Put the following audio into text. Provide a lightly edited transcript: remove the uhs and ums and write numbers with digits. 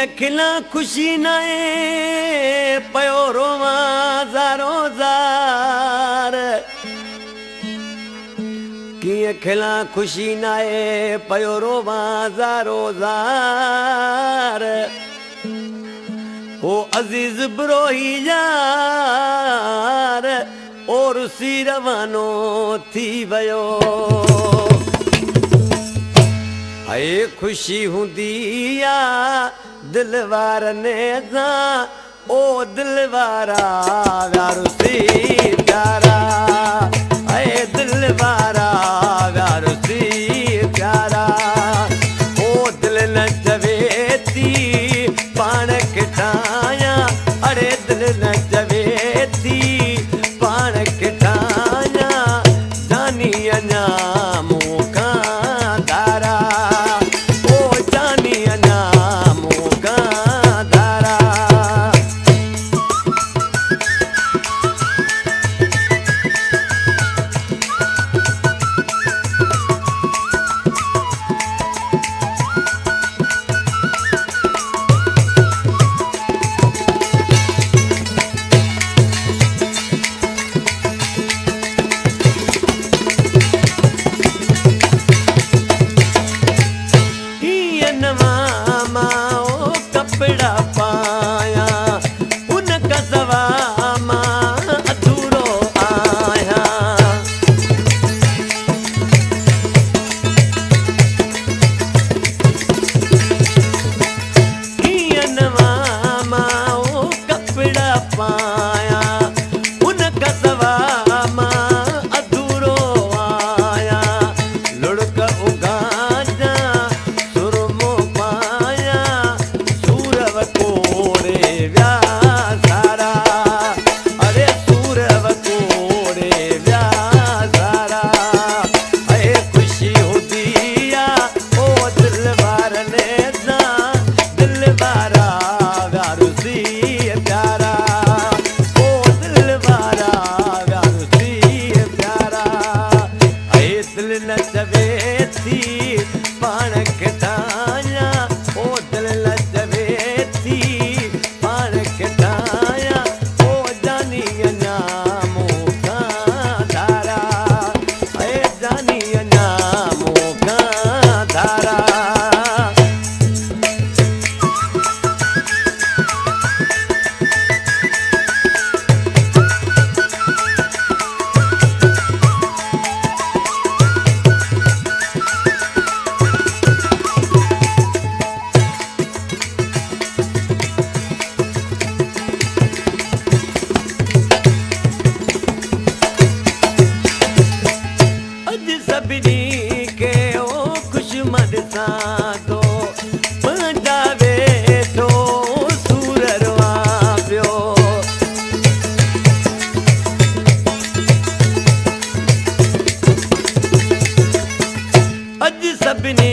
अखिला खुशी नाए पयो रोवां ज़ारो ज़ार की अखिला खुशी नाए पयो रोवां ज़ारो ज़ार ओ अजीज ब्रोही यार और सी रवानो थी वयो हाय खुशी हुंदी या दिलवार ने जा ओ दिलवारा व्यारू सी प्यारा हाय दिलवारा व्यारू सी प्यारा ओ दिल न चवे थी पाण किठाया अरे दिल न चवे थी पाण किठाया जानी अञा मूंखां धारा ओ जानी अञा मूंखां धारा कपड़ा पाया उनका सवामा अधूरो आया नवामा कपड़ा पाया उनका सवामा अधूरो आया लुढ़क उगाजा सुरमो पाया सूरव कोड़े व्यासारा अरे सूरव कोड़े व्यासारा अरे खुशी होती या ओ दिलवार ने जा दिलवारा व्यारू सी प्यारा ओ दिलवारा व्यारू सी प्यारा अरे दिल न चवे थी पाण किठाया ओ दिल न चवे थी पाण किठाया ओ जानी अञा मूंखां धारा अरे जानी अञा मूंखां धारा सभिनी के ओ खुशमद सां पंहिंजा वेठो सूररवा पियो अॼु सभिनी